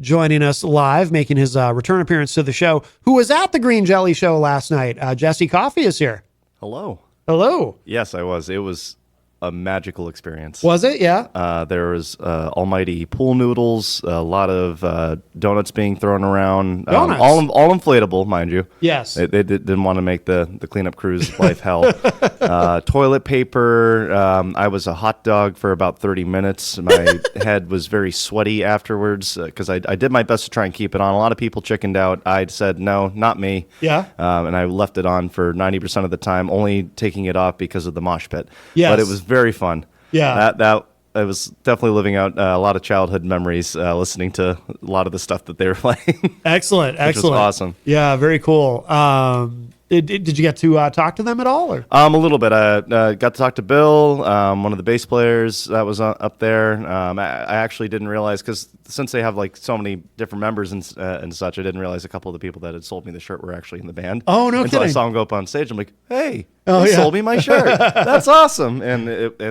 joining us live, making his return appearance to the show, who was at the Green Jelly Show last night. Jesse Coffey is here. Hello. Hello. Yes, I was. It was a magical experience. Was it? Yeah. There was almighty pool noodles, a lot of donuts being thrown around. Donuts? All inflatable, mind you. Yes. They didn't want to make the cleanup crew's life hell. Toilet paper. I was a hot dog for about 30 minutes. My head was very sweaty afterwards because I did my best to try and keep it on. A lot of people chickened out. I said, no, not me. Yeah. And I left it on for 90% of the time, only taking it off because of the mosh pit. Yes. But it was very fun. Yeah. That I was definitely living out a lot of childhood memories, listening to a lot of the stuff that they were playing. Excellent. Which was awesome. Yeah, very cool. Did you get to talk to them at all? Or? A little bit. I got to talk to Bill, one of the bass players that was up there. I actually didn't realize, because since they have like so many different members and such, I didn't realize a couple of the people that had sold me the shirt were actually in the band. Oh, no Until kidding. I saw them go up on stage. I'm like, hey, Oh, they yeah. sold me my shirt. That's awesome. And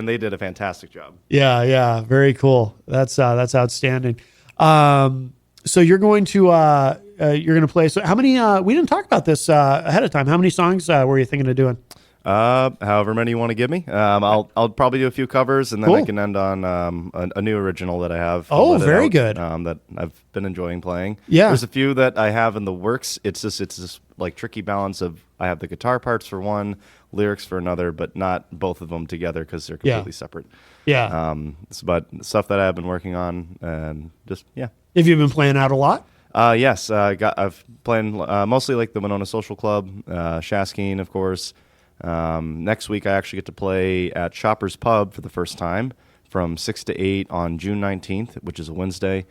they did a fantastic job. Yeah, very cool. That's outstanding. So you're going to play. So how many? We didn't talk about this ahead of time. How many songs were you thinking of doing? However many you want to give me. I'll probably do a few covers, and then Cool. I can end on a new original that I have. Oh, let it very out, good. That I've been enjoying playing. Yeah. There's a few that I have in the works. It's this like tricky balance of I have the guitar parts for one, lyrics for another, but not both of them together because they're completely separate. Yeah. But stuff that I've been working on, and just Have you been playing out a lot? Yes, I've playing mostly like the Winona Social Club, Shaskeen, of course. Next week, I actually get to play at Shoppers Pub for the first time from 6 to 8 on June 19th, which is a Wednesday.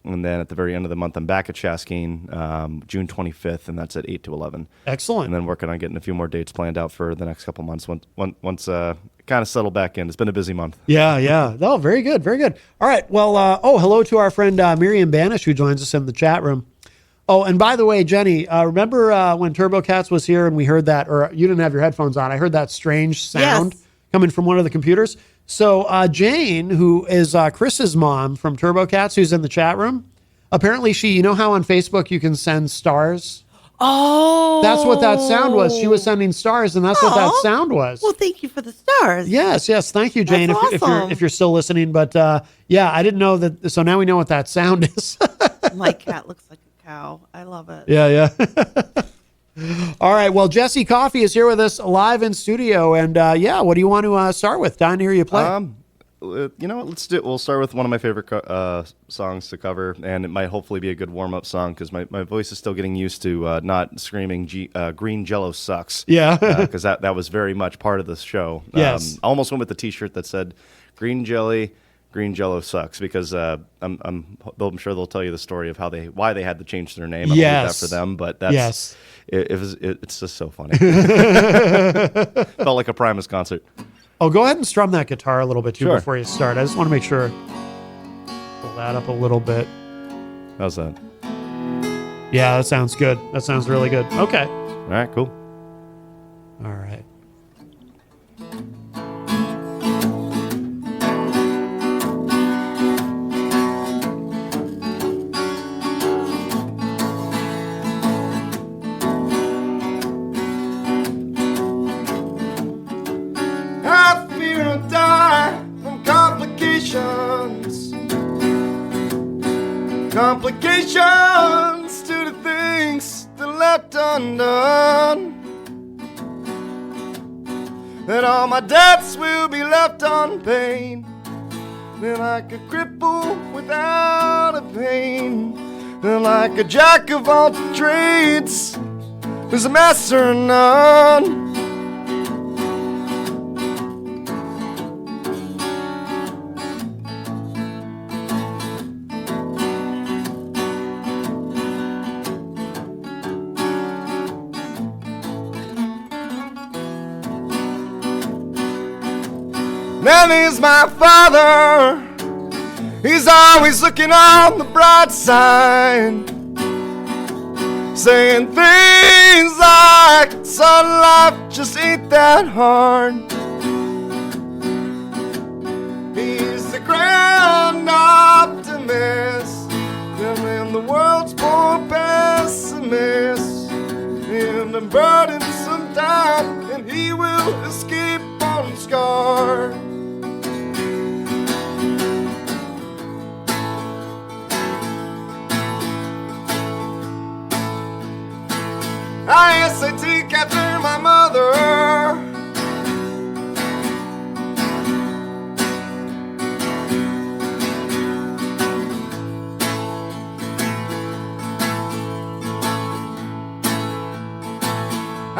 And then at the very end of the month, I'm back at Shaskeen, June 25th, and that's at 8 to 11. Excellent. And then working on getting a few more dates planned out for the next couple months once kind of settle back in. It's been a busy month. Yeah. Oh, very good. All right. Well, hello to our friend Miriam Banish, who joins us in the chat room. Oh, and by the way, Jenny, remember when Turbo Cats was here and we heard that, or you didn't have your headphones on, I heard that strange sound coming from one of the computers. So Jane, who is Chris's mom from Turbo Cats, who's in the chat room, apparently you know how on Facebook you can send stars? Oh, that's what that sound was. She was sending stars, and that's what that sound was. Well, thank you for the stars. Yes. Thank you, Jane. That's awesome. If you're still listening, but I didn't know that. So now we know what that sound is. My cat looks like a cow. I love it. Yeah. All right. Well, Jesse Coffey is here with us live in studio, and what do you want to start with? Dying to hear you play. You know what? We'll start with one of my favorite songs to cover, and it might hopefully be a good warm-up song because my voice is still getting used to not screaming "Green Jello sucks." Yeah, because that was very much part of the show. Yes, I almost went with the T-shirt that said "Green Jello sucks" because I'm sure they'll tell you the story of why they had to change their name. I'll leave that for them, but that's it's just so funny. Felt like a Primus concert. Oh, go ahead and strum that guitar a little bit, too, Sure. before you start. I just want to make sure. Pull that up a little bit. How's that? Yeah, that sounds good. That sounds really good. Okay. All right, cool. All right. Complications to the things that left undone, that all my debts will be left unpaid, that like a cripple without a pain, that like a jack of all trades who's a master of none. Nanny's my father. He's always looking on the bright side, saying things like, son, life just ain't that hard. He's the grand optimist, the am the world's poor pessimist, and I'm burdensome down, and he will escape unscarred. I take after my mother.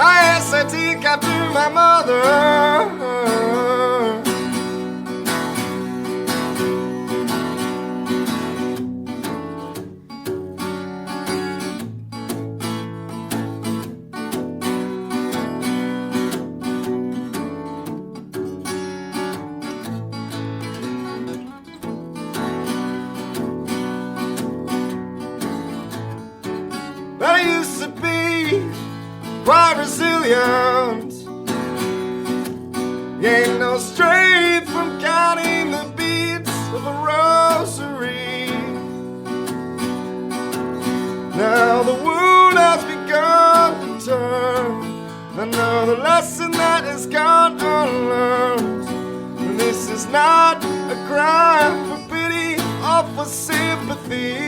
I take after my mother. I used to be quite resilient. Ain't no straight from counting the beats of a rosary. Now the wound has begun to turn. Another lesson that has gone unlearned. This is not a cry for pity or for sympathy.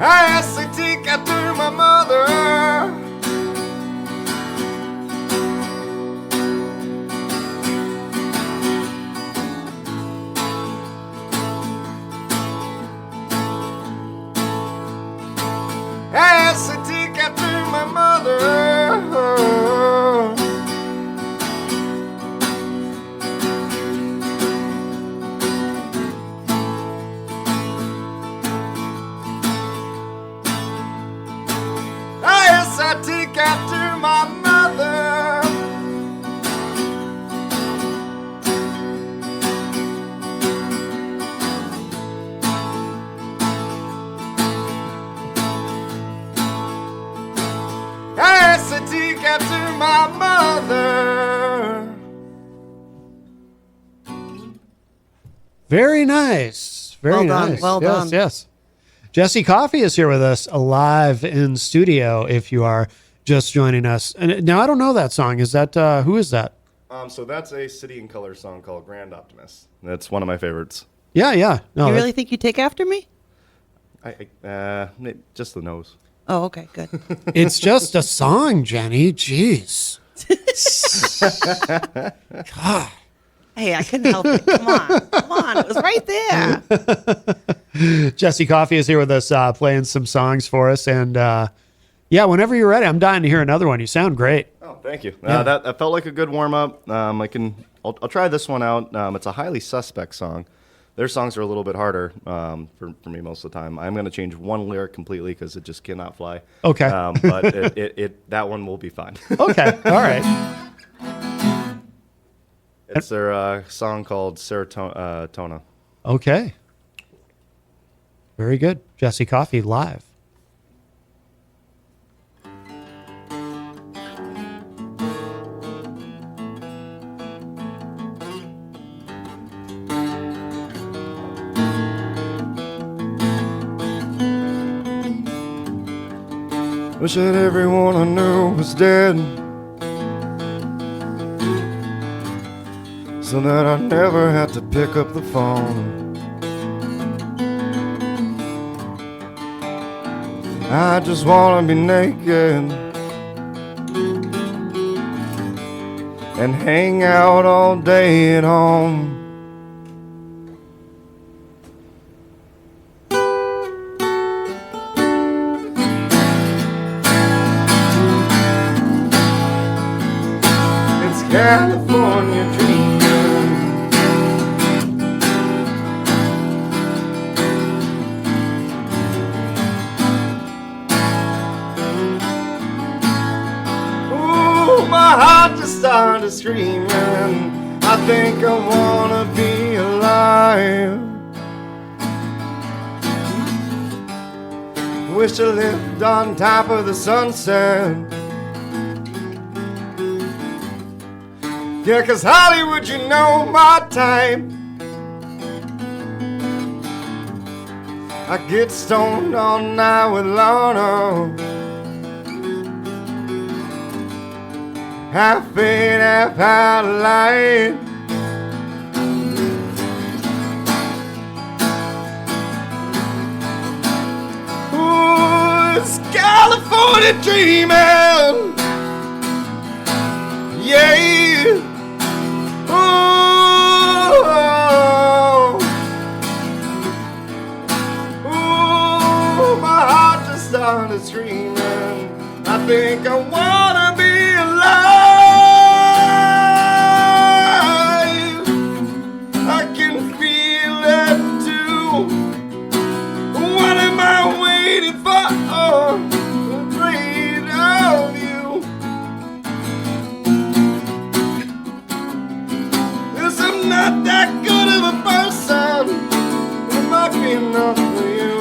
I asked to take after my mother. I asked to take after my mother. I take after my mother. Yes, I take after my mother. Very nice. Very Well done, nice. well yes, done. Yes. Jesse Coffey is here with us live in studio if you are just joining us. And now I don't know that song. Is that who is that? So that's a City and Color song called Grand Optimist. That's one of my favorites. Yeah, yeah. No, You that- really think you take after me? Just the nose. Oh, okay, good. it's just a song, Jenny. Jeez. God. Hey, I couldn't help it. Come on, it was right there. Jesse Coffey is here with us playing some songs for us. And yeah, whenever you're ready, I'm dying to hear another one. You sound great. Oh, thank you. Yeah. That felt like a good warm up. I'll try this one out. It's a highly suspect song. Their songs are a little bit harder for me most of the time. I'm going to change one lyric completely because it just cannot fly. Okay. But that one will be fine. Okay. All right. It's their song called Serotonin. Okay. Very good. Jesse Coffey live. Wish that everyone I knew was dead, so that I never had to pick up the phone. I just wanna be naked and hang out all day at home. It's California dreaming. Ooh, my heart just started screaming. I think I wanna be alive. Wish I lived on top of the sunset, Yeah, 'cause Hollywood, you know my type. I get stoned all night with Lorna. Half in, half out of light. Ooh, it's California dreaming. Yeah. Ooh. Ooh, my heart just started screaming. I think I wanna be alive. I can feel it too. What am I waiting for? Oh, I'm afraid of you. 'Cause I'm not that good of a person. It might be enough for you.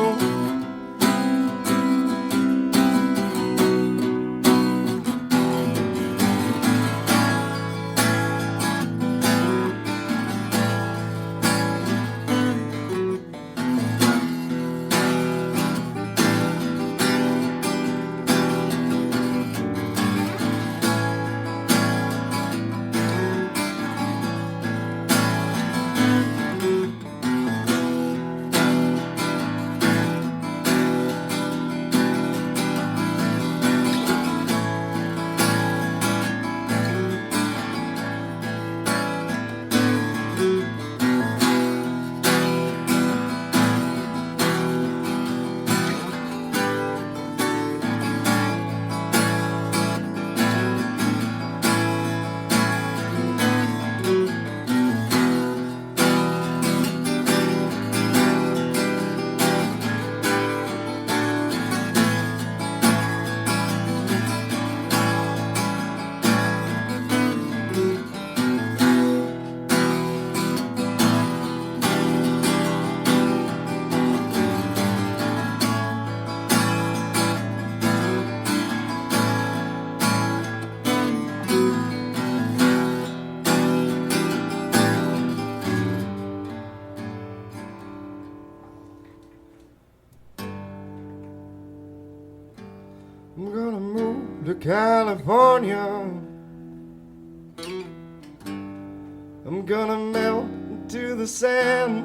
I'm gonna move to California. I'm gonna melt into the sand.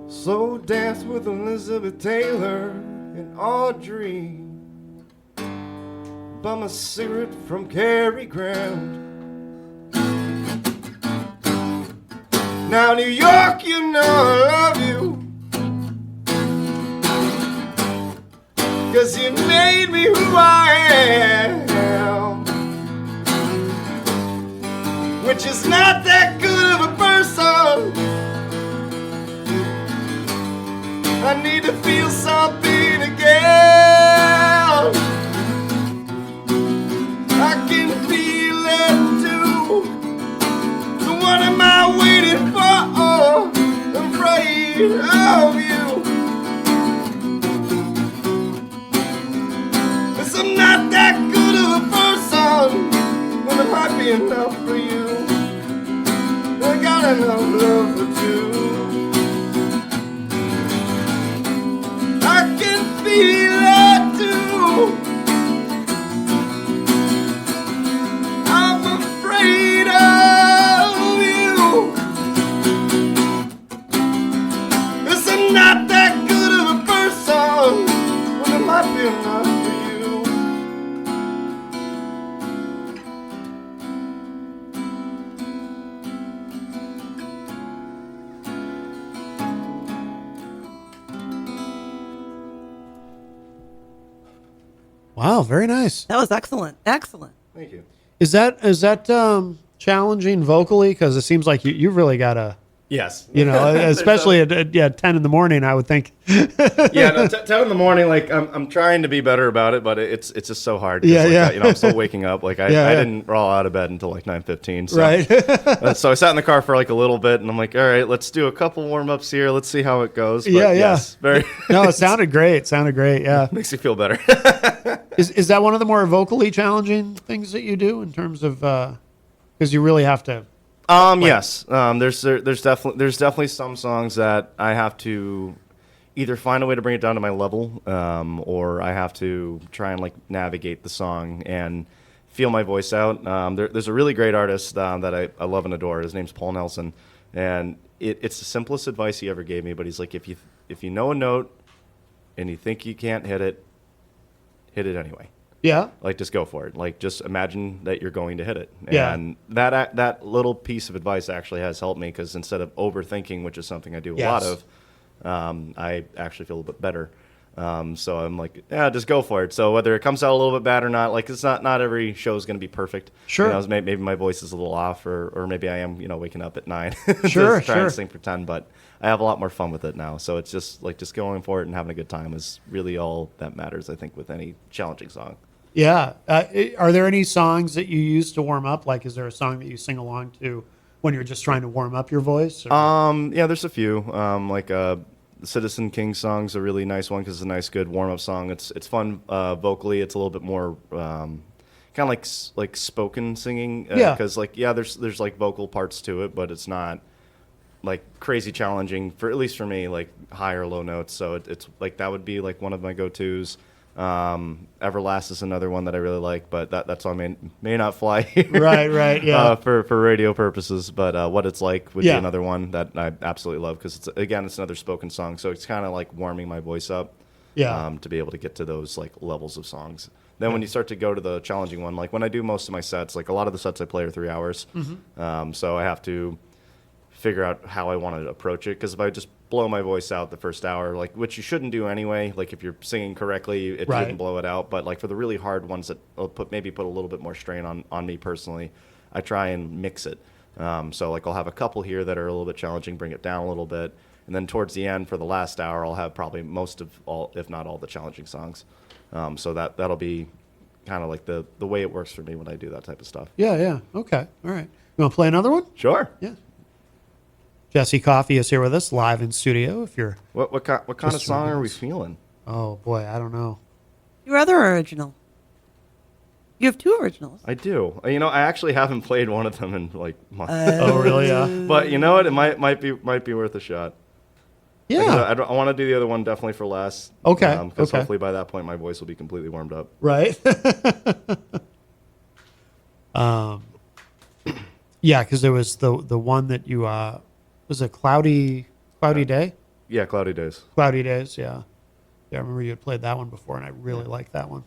Slow dance with Elizabeth Taylor and Audrey. Bum a cigarette from Cary Grant. Now New York, you know I love you. 'Cause you made me who I am. Which is not that good of a person. I need to feel something again. I can feel it too. So what am I waiting for? Oh, I'm afraid of you. I'm not that good of a person, but it might be enough for you. I got enough love for two. I can feel it too. I'm afraid of you. 'Cause I'm not that good of a person, but it might be enough for you. Wow, very nice. That was excellent. Excellent. Thank you. Is that challenging vocally? Because it seems like you've really got to, Yes. you know, especially at 10 in the morning, I would think. Yeah, no, 10 in the morning, like I'm trying to be better about it, but it's just so hard. Yeah, like, yeah. you know, I'm still waking up. Like I Yeah. didn't roll out of bed until like 9:15. So. Right. So I sat in the car for like a little bit, and I'm like, all right, let's do a couple warm-ups here. Let's see how it goes. But Yeah, yeah. yes, very. No, it sounded great. Yeah. Makes you feel better. Is that one of the more vocally challenging things that you do in terms of because you really have to? Yes. There's definitely some songs that I have to either find a way to bring it down to my level, or I have to try and like navigate the song and feel my voice out. There's a really great artist that I love and adore. His name's Paul Nelson, and it's the simplest advice he ever gave me. But he's like, if you know a note and you think you can't hit it anyway. Yeah. Like, just go for it. Like, just imagine that you're going to hit it. Yeah. And that little piece of advice actually has helped me, because instead of overthinking, which is something I do a lot of, I actually feel a bit better. So I'm like, yeah, just go for it. So whether it comes out a little bit bad or not, like, it's not every show is going to be perfect. Sure. You know, maybe my voice is a little off, or maybe I am, waking up at 9 Sure, just trying sure. to sing for 10, but I have a lot more fun with it now. So it's just going for it and having a good time is really all that matters, I think, with any challenging song. Yeah. Are there any songs that you use to warm up? Like, is there a song that you sing along to when you're just trying to warm up your voice? Or? Yeah, there's a few. Citizen King song's a really nice one because it's a nice, good warm-up song. It's fun vocally. It's a little bit more kind of like spoken singing. Yeah. Because there's like vocal parts to it, but it's not like crazy challenging for, at least for me, like high or low notes. So it's like that would be like one of my go-tos. Everlast is another one that I really like, but that song may not fly here. Right, yeah. For radio purposes, but What It's Like would be Yeah. another one that I absolutely love, because it's another spoken song, so it's kind of like warming my voice up. Yeah. To be able to get to those like levels of songs. Then when you start to go to the challenging one, like when I do most of my sets, like a lot of the sets I play are 3 hours, so I have to figure out how I want to approach it, because if I just blow my voice out the first hour, like, which you shouldn't do anyway, like if you're singing correctly, it Right. shouldn't blow it out, but like for the really hard ones that will put a little bit more strain on me personally, I try and mix it. So like I'll have a couple here that are a little bit challenging, bring it down a little bit, and then towards the end for the last hour I'll have probably most of all, if not all, the challenging songs. So that'll be kind of like the way it works for me when I do that type of stuff. Yeah. Okay. All right. You want to play another one? Sure. Yeah. Jesse Coffey is here with us live in studio. If you're, What kind of Just song are we joining us. feeling? oh boy, I don't know. Your other original. You have 2 originals. I do. I actually haven't played one of them in like months. Oh really? Yeah. But you know what? It might be worth a shot. Yeah. I want to do the other one definitely for last. Okay, Because okay. hopefully by that point my voice will be completely warmed up. Right. Yeah, because there was the one that you was a cloudy day. Yeah, Cloudy Days. Cloudy Days, yeah. I remember you had played that one before, and I really liked that one.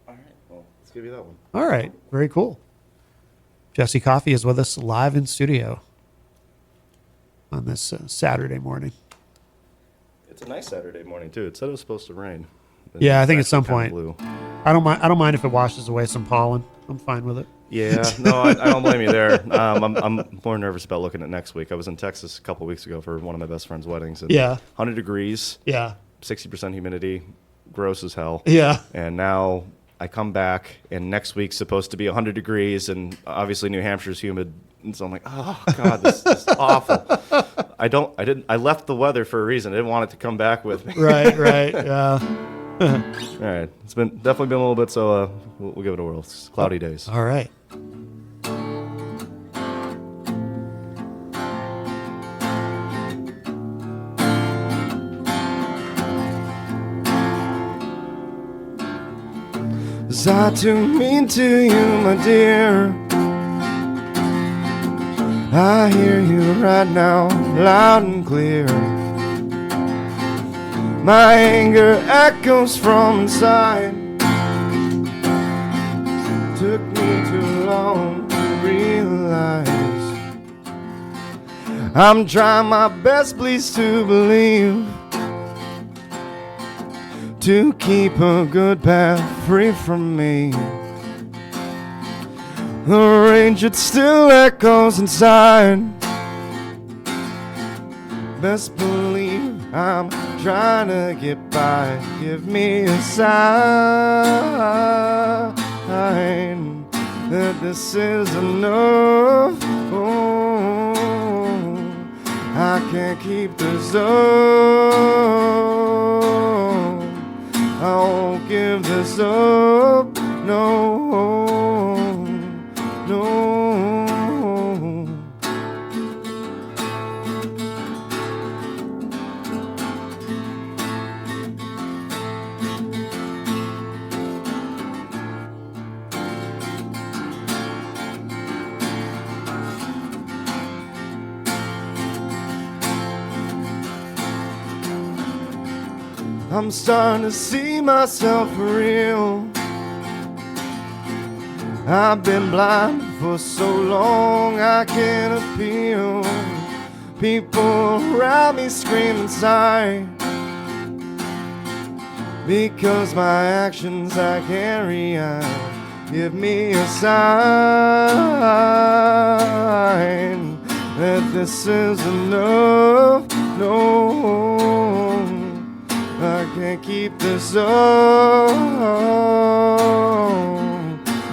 All right. Well, let's give you that one. All right, very cool. Jesse Coffey is with us live in studio on this Saturday morning. It's a nice Saturday morning too. It said it was supposed to rain. Yeah, I think at It's some actually point. kinda blue. I don't mind if it washes away some pollen. I'm fine with it. Yeah, no, I don't blame you there. I'm more nervous about looking at next week. I was in Texas a couple weeks ago for one of my best friend's weddings. And Yeah. 100 degrees, Yeah, 60% humidity, gross as hell. yeah, And now I come back, and next week's supposed to be 100 degrees, and obviously New Hampshire's humid. And so I'm like, oh God, this is awful. I left the weather for a reason. I didn't want it to come back with me. right, yeah. All right, it's definitely been a little bit. So we'll give it a whirl. It's Cloudy Days. All right. Was I too mean to you, my dear? I hear you right now, loud and clear. My anger echoes from inside. Took me too long to realize. I'm trying my best, please, to believe, to keep a good path free from me. The range, it still echoes inside. Best believe I'm trying to get by. Give me a sign that this is enough. Oh, I can't keep this up. I won't give this this up. No, no. I'm starting to see myself for real. I've been blind for so long I can't appeal. People around me scream inside because my actions I carry out. Give me a sign that this is enough. No, I can't keep this up.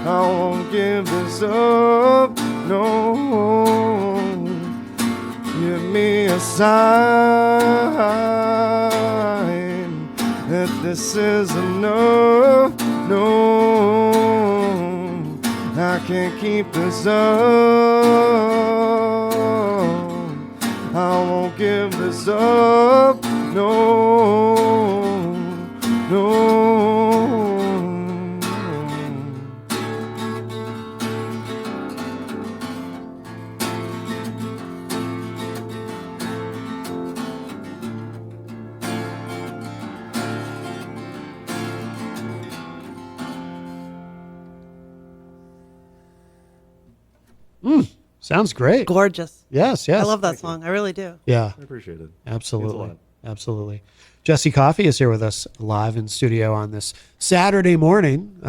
I won't give this up. No, give me a sign that this is enough. No, I can't keep this up. I won't give this up. No, no. Sounds great. Gorgeous. Yes. I love that song. I really do. Yeah. I appreciate it. Absolutely. Means Absolutely. Jesse Coffey is here with us live in studio on this Saturday morning.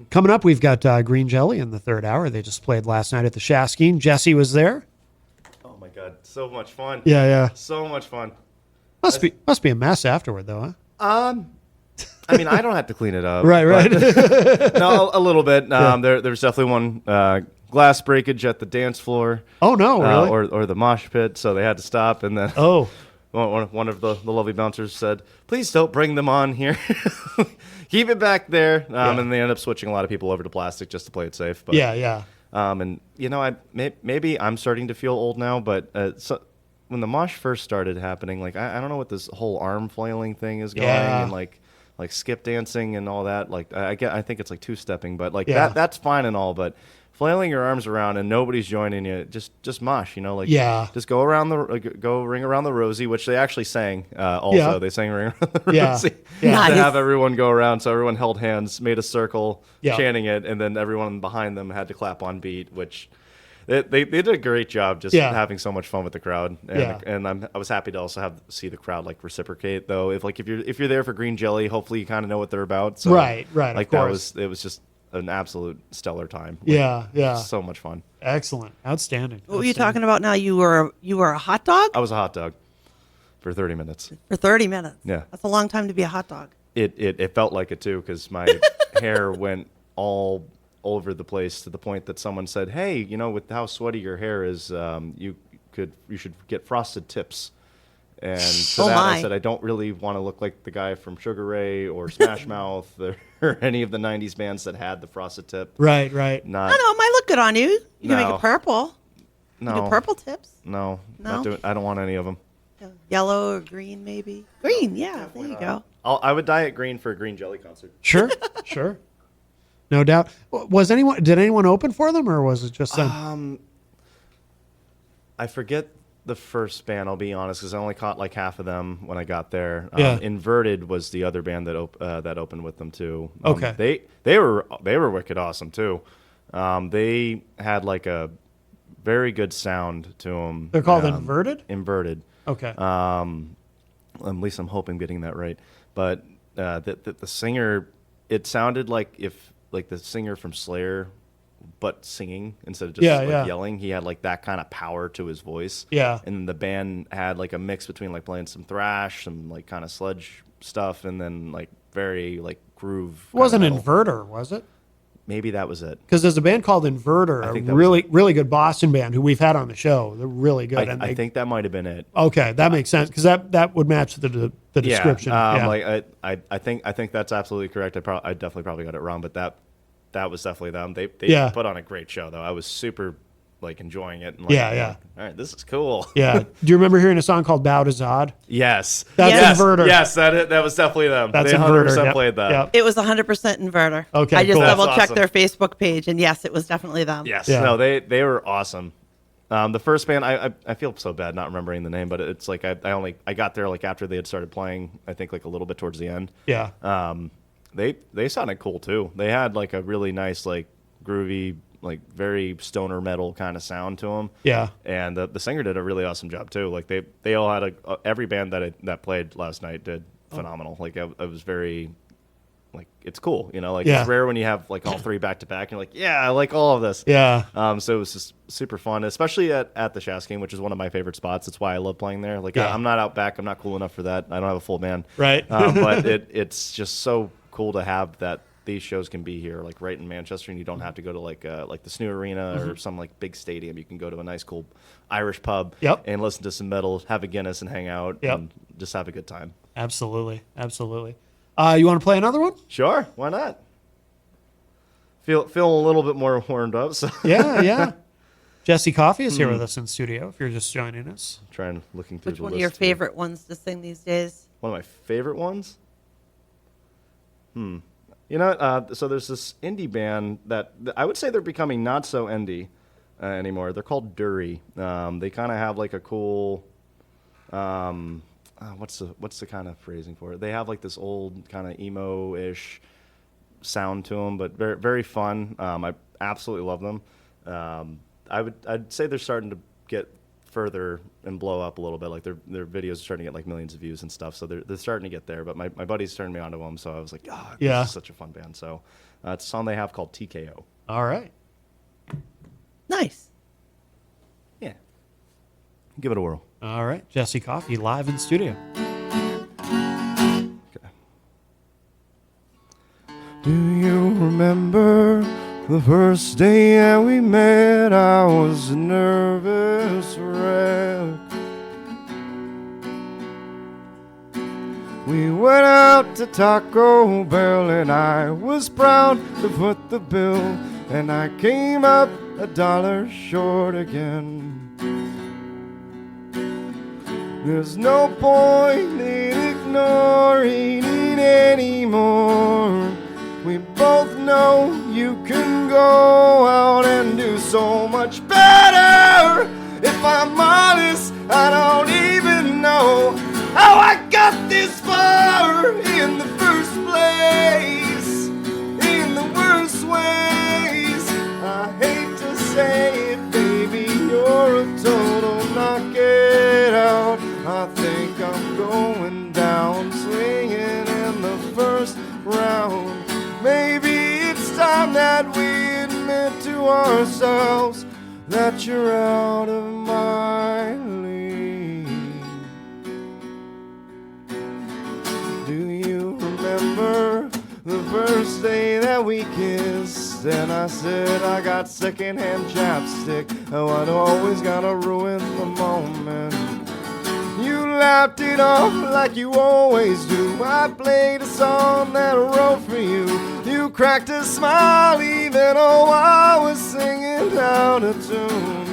Coming up, we've got Green Jelly in the third hour. They just played last night at the Shaskeen. Jesse was there. Oh my God, so much fun. Yeah. So much fun. Must be a mess afterward, though, huh? I mean, I don't have to clean it up. Right. but- no, a little bit. There's definitely one glass breakage at the dance floor. Oh, no, really? Or the mosh pit, so they had to stop. And then Oh, one of the lovely bouncers said, "Please don't bring them on here. Keep it back there." And they end up switching a lot of people over to plastic just to play it safe. But, yeah. And maybe I'm starting to feel old now, but when the mosh first started happening, like I don't know what this whole arm flailing thing is going, Yeah. and like skip dancing and all that. Like I think it's like two-stepping, but like Yeah. that's fine and all, but flailing your arms around and nobody's joining you, just mosh, like just go around go ring around the rosy, which they actually sang also. Yeah. They sang ring around the Yeah. rosy Yeah. Nice. to have everyone go around. So everyone held hands, made a circle, Yeah. chanting it, and then everyone behind them had to clap on beat, which they did a great job just Yeah. having so much fun with the crowd. And, Yeah. and I was happy to also see the crowd like reciprocate though. If you're there for Green Jelly, hopefully you kind of know what they're about. So Right, of Like course. it was just an absolute stellar time. Yeah. So much fun. Excellent. Outstanding. What were you talking about now? You were a hot dog I was a hot dog for 30 minutes. for 30 minutes. Yeah. That's a long time to be a hot dog. It felt like it too, because my hair went all over the place to the point that someone said, "Hey, with how sweaty your hair is, you should get frosted tips." And to Oh that my. I said, I don't really want to look like the guy from Sugar Ray or Smash Mouth or any of the '90s bands that had the frosted tip. Right. Not I don't know. It might look good on you. You can make No. it purple. no, You do purple tips. no, No? not doing. I don't want any of them. Yellow or green, maybe. Green, yeah. There you go. I would dye it green for a Green Jelly concert. Sure. No doubt. Did anyone open for them, or was it just them? I forget the first band, I'll be honest, because I only caught like half of them when I got there. Yeah. Inverted was the other band that opened with them too. Okay. They were wicked awesome too. They had like a very good sound to them. They're called Inverted? Inverted. Okay. At least I'm hoping getting that right. But the singer, it sounded like the singer from Slayer, but singing instead of just yelling. He had like that kind of power to his voice. Yeah. And the band had like a mix between like playing some thrash, some like kind of sludge stuff, and then like very like groove. It wasn't metal. Inverter, was it? maybe that was it. Because there's a band called Inverter, I a think that was really, really good Boston band who we've had on the show. They're really good. I think that might have been it. Okay, that makes sense because that would match the description. Yeah. Like I think that's absolutely correct. I definitely probably got it wrong, but that was definitely them. They put on a great show though. I was super like enjoying it. And, like, Yeah. All right, this is cool. Yeah. Do you remember hearing a song called "Bow to Zod"? Yes. That's yes. Inverter. Yes, that was definitely them. That's they 100% Inverter. Yep. played that. Yep. It was 100% Inverter. Okay, I just cool. double That's checked awesome. their Facebook page, and yes, it was definitely them. Yes. Yeah. No, they were awesome. The first band, I feel so bad not remembering the name, but it's like I got there like after they had started playing. I think like a little bit towards the end. Yeah. They sounded cool too. They had like a really nice like groovy like very stoner metal kind of sound to them. Yeah. And the singer did a really awesome job too. Like they all had every band that played last night did phenomenal. Like I was very like it's cool, you know. Like Yeah. it's rare when you have like all three back to back. And you're like, yeah, I like all of this. Yeah. So it was just super fun, especially at the Shasking, which is one of my favorite spots. That's why I love playing there. Like Yeah. I'm not out back. I'm not cool enough for that. I don't have a full band. Right. But it's just so cool to have that these shows can be here, like right in Manchester, and you don't have to go to like the Snoo Arena or some like big stadium. You can go to a nice, cool Irish pub Yep. and listen to some metal, have a Guinness, and hang out, Yep. and just have a good time. Absolutely. You want to play another one? Sure, why not? Feel a little bit more warmed up. So Yeah. Jesse Coffey is here with us in studio. If you're just joining us. trying looking through Which the one list of your here. favorite ones to sing these days? One of my favorite ones. You know, so there's this indie band that I would say they're becoming not so indie anymore. They're called Dury. They kind of have like a cool, what's the kind of phrasing for it? They have like this old kind of emo-ish sound to them, but very very fun. I absolutely love them. I'd say they're starting to get further and blow up a little bit. Like their videos are starting to get like millions of views and stuff. So they're starting to get there. But my buddies turned me onto them, so I was like, Yeah. this is such a fun band. So it's a song they have called TKO. All right. Nice. Yeah, give it a whirl. All right. Jesse Coffey live in studio. Okay. Do you remember the first day that we met? I was a nervous wreck. We went out to Taco Bell and I was proud to foot the bill, and I came up $1 short again. There's no point in ignoring it anymore. We both know you can go out and do so much better. If I'm honest, I don't even know how I got this far in the first place, in the worst ways. I hate to say it, baby, you're a total knockout. I think I'm going down swinging in the first round. Maybe it's time that we admit to ourselves that you're out of my league. Do you remember the first day that we kissed? And I said I got secondhand chapstick. Oh, I'd always gotta ruin the moment. You laughed it off like you always do. I played a song that I wrote for you. You cracked a smile even though I was singing out of tune.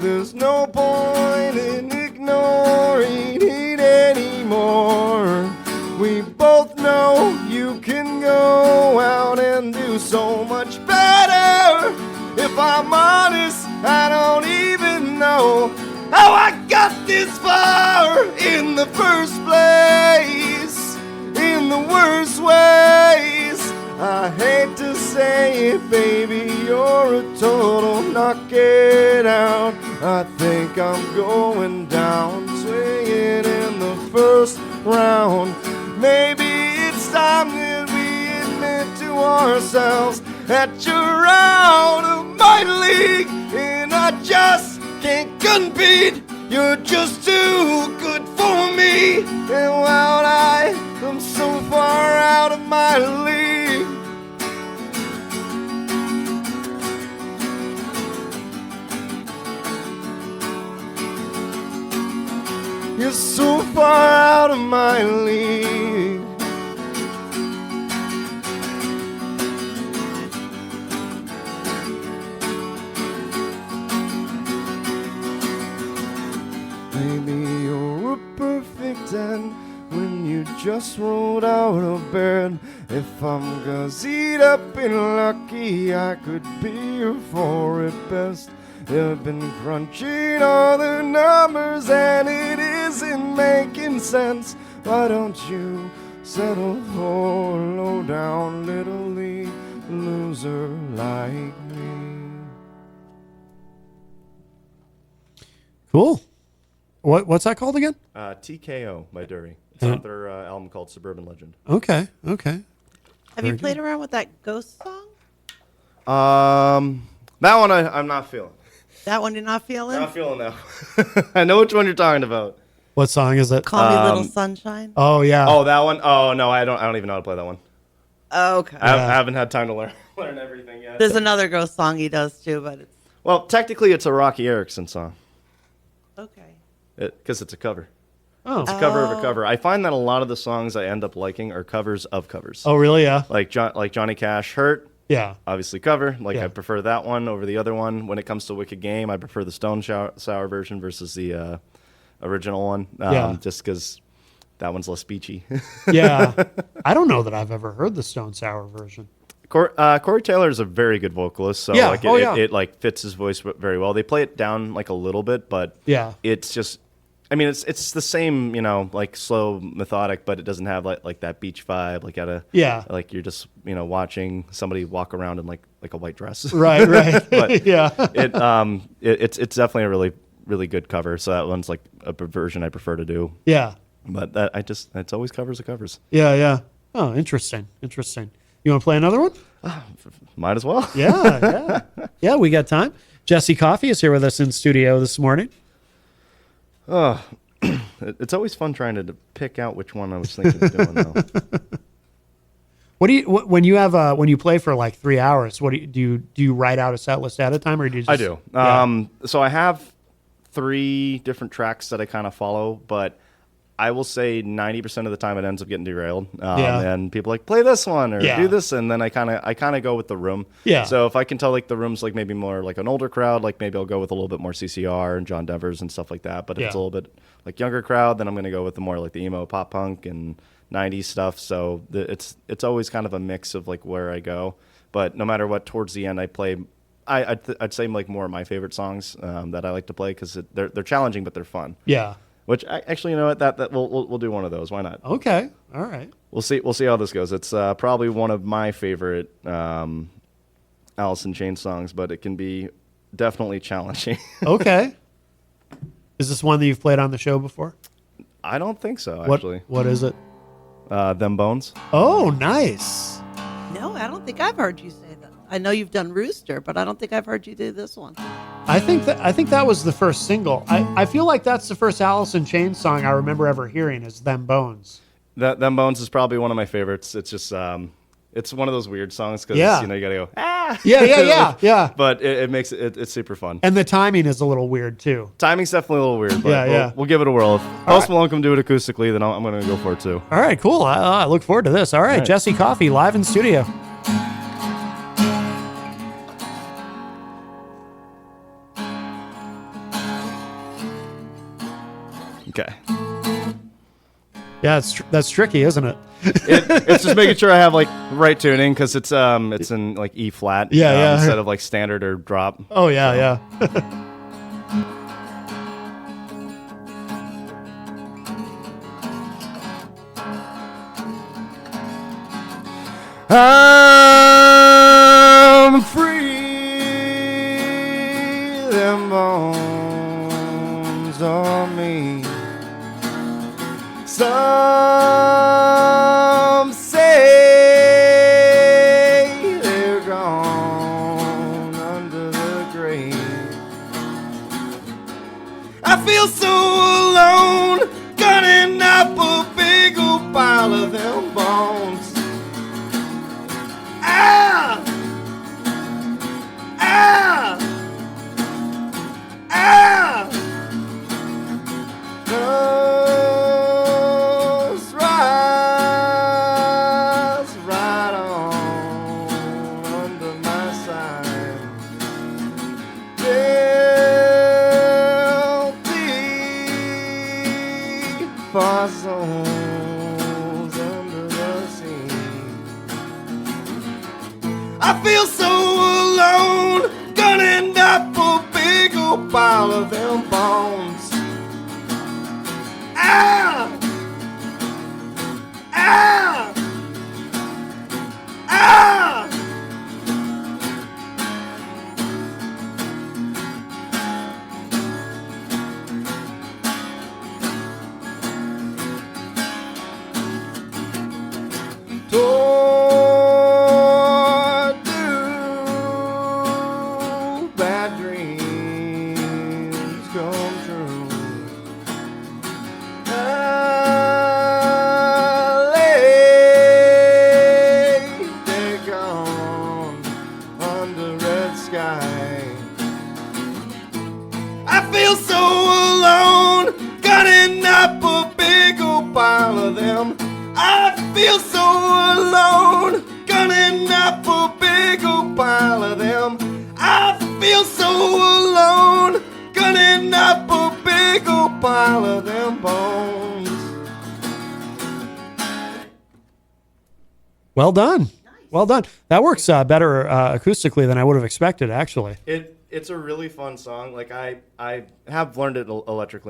There's no point in ignoring it anymore. We both know you can go out and do so much better. If I'm honest, I don't even know how I got this far in the first place, in the worst ways. I hate to say it, baby, you're a total knockout. I think I'm going down swinging in the first round. Maybe it's time that we admit to ourselves that you're out of my league, and I just can't compete. You're just too good for me, and while I am so far out of my league, You're so far out of my league. Maybe you're a perfect 10 when you just rolled out of bed. If I'm gazeed up and lucky, I could be your four at best. I've been crunching all the numbers and it isn't making sense. Why don't you settle for a low down little league loser like me? Cool. What's that called again? TKO by Dury. It's off their album called Suburban Legend. Okay. Have you played around with that Ghost song? That one I'm not feeling. That one you're not feeling? Not feeling that. I know which one you're talking about. What song is it? Call Me Little Sunshine. Oh yeah. Oh, that one. Oh no, I don't even know how to play that one. Okay. I haven't had time to learn everything yet. There's another Ghost song he does too, but it's Well, technically, it's a Rocky Erickson song okay. because it's a cover. Oh. It's a cover of a cover. I find that a lot of the songs I end up liking are covers of covers. Oh really? Yeah. Like Johnny Cash, "Hurt." Yeah. Obviously cover. Like Yeah. I prefer that one over the other one. When it comes to Wicked Game, I prefer the Stone Sour version versus the original one. Yeah. Just because that one's less beachy. Yeah. I don't know that I've ever heard the Stone Sour version. Corey Taylor is a very good vocalist, so Yeah. like it like fits his voice very well. They play it down like a little bit, but Yeah. it's just, I mean, it's the same, like slow, methodic, but it doesn't have like that beach vibe, like you're just watching somebody walk around in like a white dress. Right. But Yeah. it's definitely a really really good cover. So that one's like a version I prefer to do. Yeah. But it's always covers of covers. Yeah. Oh, interesting. You want to play another one? Might as well. Yeah, we got time. Jesse Coffey is here with us in studio this morning. Oh, it's always fun trying to pick out which one I was thinking of doing though. When you play for like 3 hours? What do you write out a set list at a time, or do you just? I do. Yeah. So I have 3 different tracks that I kind of follow, but I will say 90% of the time it ends up getting derailed. And people are like, play this one or do this, and then I kind of go with the room. Yeah. So if I can tell like the room's like maybe more like an older crowd, like maybe I'll go with a little bit more CCR and John Denver's and stuff like that. But if it's a little bit like younger crowd, then I'm going to go with the more like the emo pop punk and 90s stuff. So it's always kind of a mix of like where I go. But no matter what, towards the end I play. I'd say like more of my favorite songs that I like to play because they're challenging but they're fun. Yeah. Which actually, you know what? That we'll do one of those. Why not? Okay. All right. We'll see how this goes. It's probably one of my favorite Alice in Chains songs, but it can be definitely challenging. Okay. Is this one that you've played on the show before? I don't think so. Actually, What is it? Them Bones. Oh, nice. No, I don't think I've heard you say that. I know you've done Rooster, but I don't think I've heard you do this one. I think that was the first single. I feel like that's the first Alice in Chains song I remember ever hearing is Them Bones. Them Bones is probably one of my favorites. It's just it's one of those weird songs because you gotta go Yeah. But it makes it's super fun. And the timing is a little weird too. Timing's definitely a little weird, but we'll give it a whirl. If Post Malone can do it acoustically, then I'm gonna go for it too. All right, cool. I look forward to this. All right. Jesse Coffey live in studio. Okay. Yeah, that's tricky, isn't it? It's just making sure I have like right tuning because it's in like E flat instead of like standard or drop. Oh yeah. I'm free, them bones on me. Some say they're gone under the grave. I feel so alone, gunning up a big old pile of them bones. Ah! Ah! Ah! No. I feel so alone. Gonna end up a big old pile of them bones. Ah! Ah! Ah! Toward do bad dreams come true. They're gone under red sky. I feel so alone, gonna end up a big old pile of them. I feel so alone, gonna end up a big old pile of them. I feel so alone, gonna end up a big old pile of them bones. Well done. Well done. That works better acoustically than I would have expected, actually. It's a really fun song. Like I have learned it electric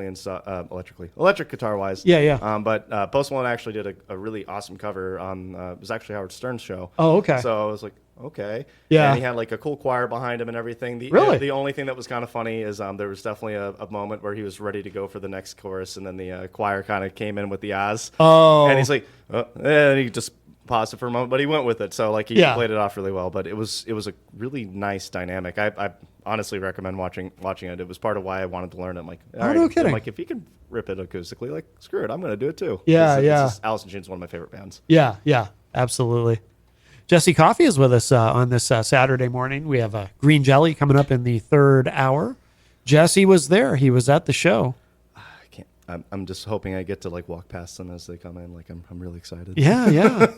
guitar wise. Yeah, yeah. But Post Malone actually did a really awesome cover on it was actually Howard Stern's show. Oh, okay. So I was like, okay. Yeah. And he had like a cool choir behind him and everything. Really? The only thing that was kind of funny is there was definitely a moment where he was ready to go for the next chorus, and then the choir kind of came in with the ahs. Oh. And he's like, and he just paused it for a moment, but he went with it. So like he played it off really well. But it was a really nice dynamic. I honestly recommend watching it. It was part of why I wanted to learn it. I'm like, all right. no kidding. I'm like, if he can rip it acoustically, like screw it, I'm gonna do it too. Yeah, yeah. Alice in Chains is one of my favorite bands. Yeah, yeah, absolutely. Jesse Coffey is with us on this Saturday morning. We have Green Jelly coming up in the third hour. Jesse was there. He was at the show. I can't. I'm just hoping I get to like walk past them as they come in. Like I'm really excited. Yeah, yeah.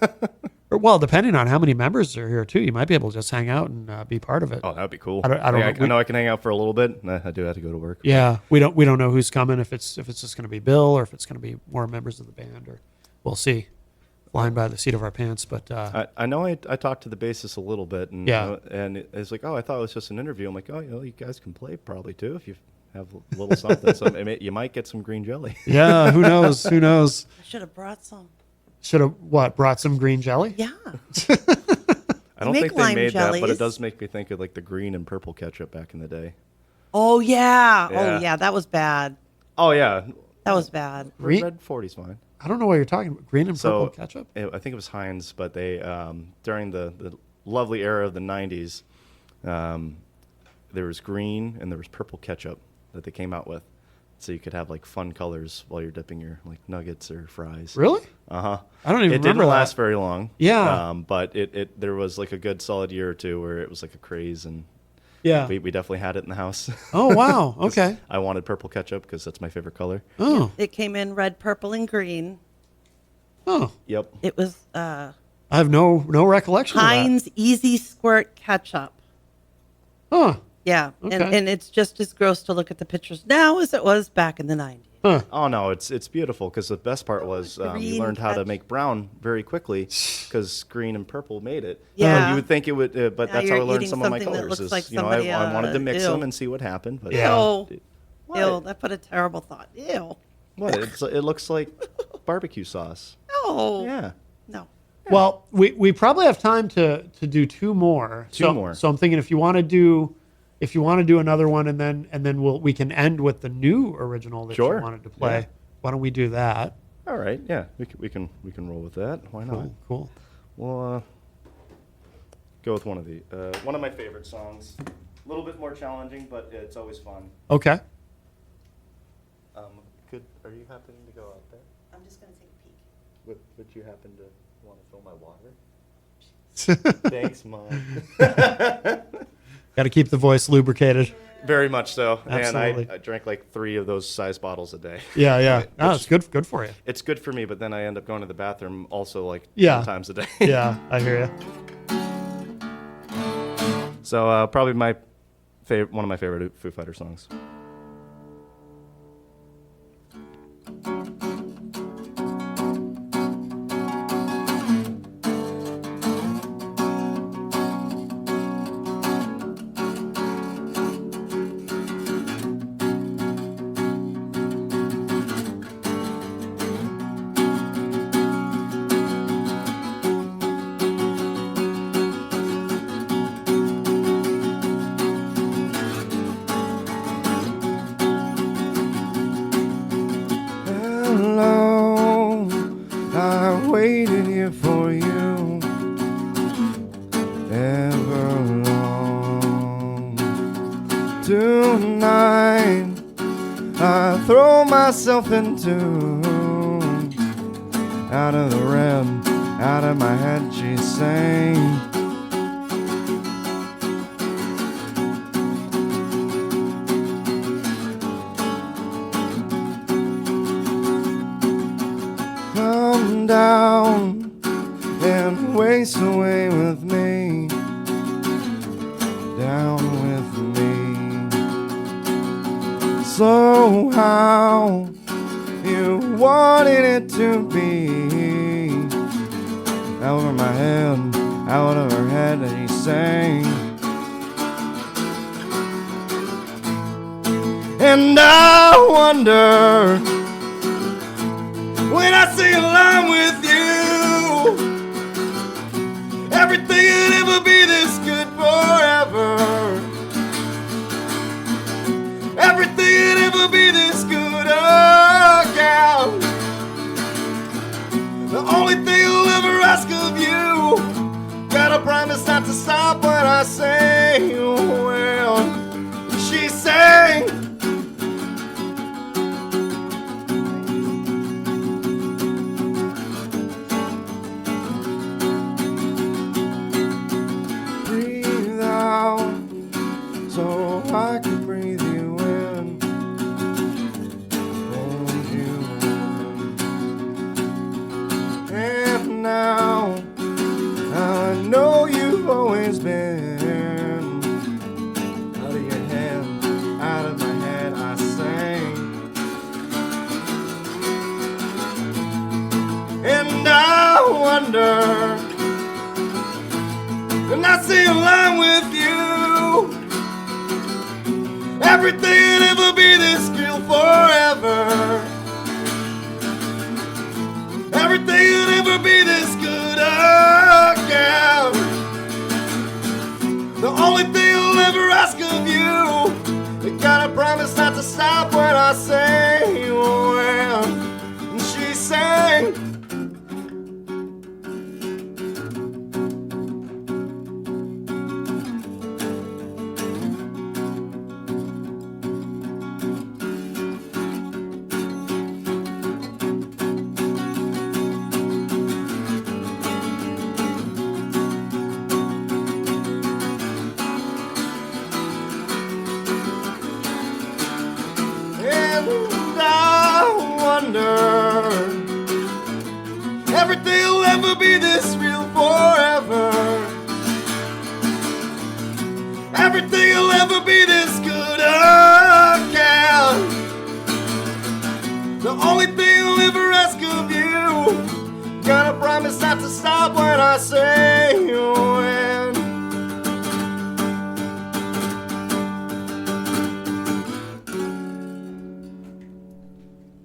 Well, depending on how many members are here too, you might be able to just hang out and be part of it. Oh, that'd be cool. I don't I know. know I can hang out for a little bit. I do have to go to work. Yeah, we don't know who's coming. If it's just going to be Bill or if it's going to be more members of the band, or we'll see. Flying by the seat of our pants, but I know I talked to the bassist a little bit, and Yeah. and it's like, oh, I thought it was just an interview. I'm like, oh, you guys can play probably too if you have a little something. So you might get some green jelly. yeah, who knows? Who knows? I should have brought some. Should have brought some green jelly? Yeah. I don't make think they lime made that, but jellies. it does make me think of like the green and purple ketchup back in the day. Oh yeah. Yeah. Oh yeah. That was bad. Oh yeah, That was bad. Green- Red 40's fine. I don't know what you're talking about. Green and purple So ketchup? I think it was Heinz, but they during the lovely era of the '90s, there was green and there was purple ketchup that they came out with, so you could have like fun colors while you're dipping your like nuggets or fries. Really? Uh huh. I don't even It remember didn't that. last very long. Yeah. But it there was like a good solid year or two where it was like a craze, and Yeah. we definitely had it in the house. Oh, wow. Okay. I wanted purple ketchup because that's my favorite color. Oh. It came in red, purple, and green. Oh. Yep. It was I have no recollection Heinz Easy Squirt Ketchup. of that. Huh. Yeah. Okay. And it's just as gross to look at the pictures now as it was back in the 90s. Huh. Oh no, it's beautiful because the best part was you Green learned how to ketchup. make brown very quickly because green and purple made it. Yeah. You would think it would, but Now that's how I you're learned eating some of my something that colors. looks Is, like you know, somebody, I wanted to mix ew. them and see what happened. But Yeah. Ew. What? Ew. That put a terrible thought. Ew. What? It looks like barbecue sauce. No. Yeah. No. Well, we probably have time to do two more. Two more. So I'm thinking if you want to do another one and then we can end with the new original that Sure. you wanted to play. Yeah. Why don't we do that? All right. Yeah. We can roll with that. Why not? Cool. We'll go with one of my favorite songs. A little bit more challenging, but it's always fun. Okay. Are you happening to go out there? I'm just going to take a peek. Would you happen to want to fill my water? Thanks, Mom. Got to keep the voice lubricated. Very much so. Absolutely. And I drank like 3 of those size bottles a day. Yeah, yeah. No, it's good for you. It's good for me, but then I end up going to the bathroom also like Yeah. 10 times a day. Yeah, I hear you. So probably one of my favorite Foo Fighter songs. Tonight I throw myself into out of the red, out of my head she's saying. Come down and waste away with me, down with me. So how you wanted it to be, out of my head, out of her head, and he sang. And I wonder, when I sing along with you, everything will ever be this good forever. Everything will ever be this good again. The only thing I'll ever ask of you, gotta promise not to stop when I say, well, she sang. Breathe out so I can breathe you in, hold you in. And now I know you've always been out of your head, out of my head I sang. And I wonder, and I sing along with you, everything will ever be this good forever. Everything will ever be this good again. The only thing I'll ever ask of you, you gotta promise not to stop when I say, well, and she sang. And I wonder, everything will ever be this real forever. Everything will ever be this good again. The only thing I'll ever ask of you, gotta promise not to stop when I say when.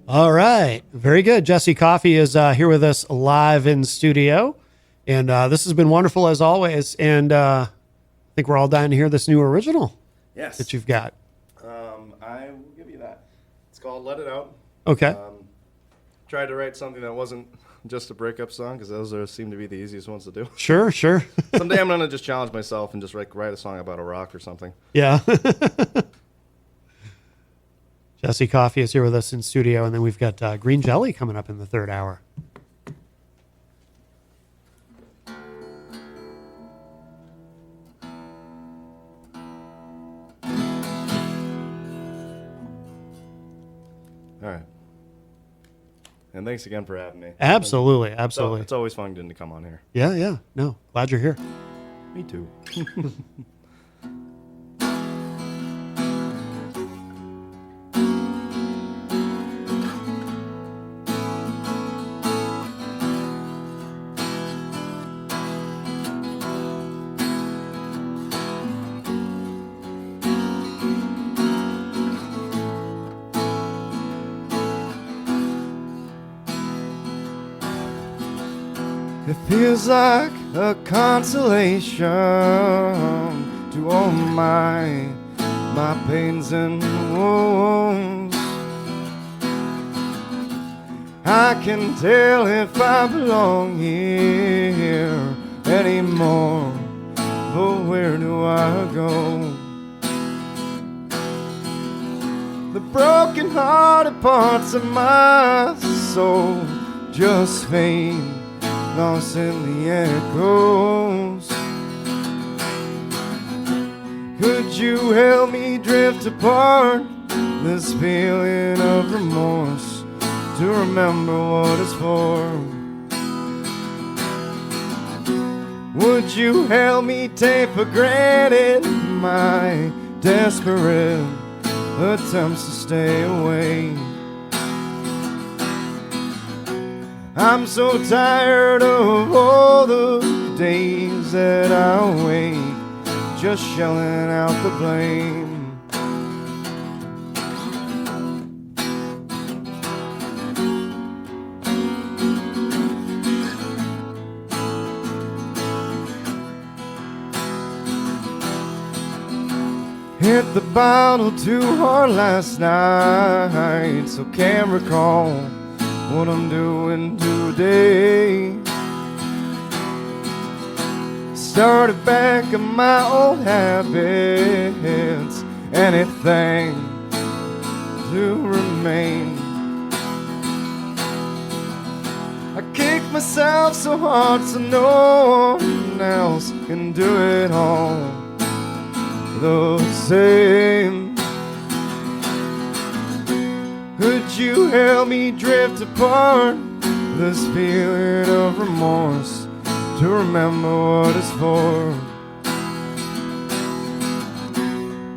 All right. Very good. Jesse Coffey is here with us live in studio. And this has been wonderful as always. And I think we're all dying to hear this new original Yes. that you've got. I will give you that. It's called Let It Out. Okay. Tried to write something that wasn't just a breakup song because those seem to be the easiest ones to do. Sure, sure. Someday I'm going to just challenge myself and just write a song about a rock or something. Yeah. Jesse Coffey is here with us in studio. And then we've got Green Jelly coming up in the third hour. All right. And thanks again for having me. Absolutely. So Absolutely. it's always fun getting to come on here. Yeah, yeah. No, glad you're here. Me too. It feels like a consolation to all my pains and wounds. I can tell if I belong here anymore. Oh, where do I go? The broken-hearted parts of my soul just fade, lost in the echoes. Could you help me drift apart this feeling of remorse, to remember what it's for? Would you help me take for granted my desperate attempts to stay away? I'm so tired of all the days that I wake, just shelling out the blame. Hit the bottle too hard last night, so can't recall what I'm doing today. Started back in my old habits, anything to remain. I kick myself so hard so no one else can do it all the same. Could you help me drift apart this feeling of remorse, to remember what it's for?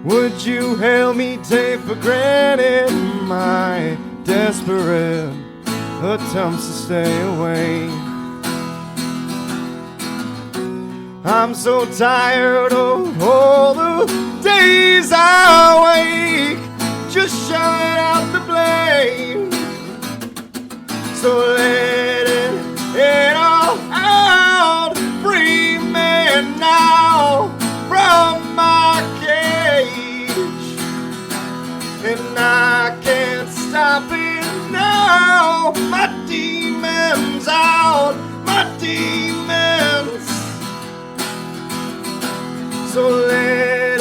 Would you help me take for granted my desperate attempts to stay away? I'm so tired of all the days I wake, just shouting out the blame. So let it all out, free me now from my cage. And I can't stop it now, my demons out, my demons. So let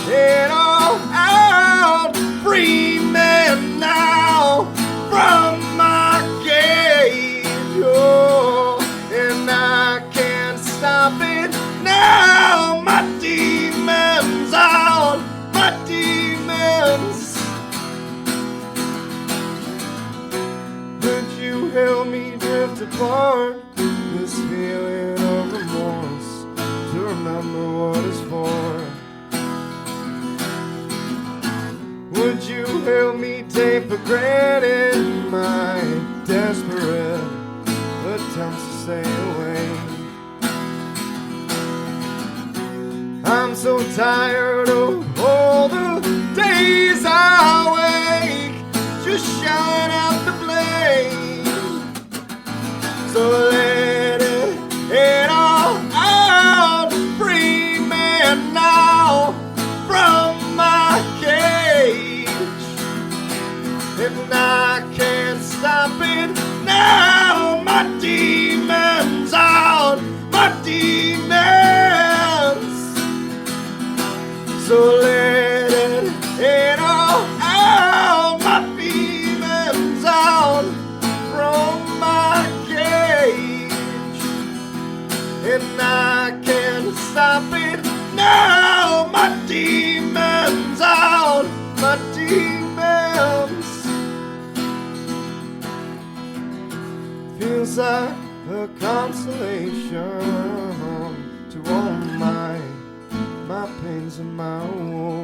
it all out, free me now from my cage. Oh, and I can't stop it now, my demons out, my demons. Could you help me drift apart this feeling of remorse, to remember what it's for? Would you help me take for granted my desperate attempts to stay away? I'm so tired of all the days I wake, just shouting out the blame. So let it all out, free me now from my cage. And I can't stop it now, my demons out, my demons. So let it all out, my demons out from my cage. And I can't stop it now, my demons out, my demons. Feels like a consolation to all my pains and my wounds.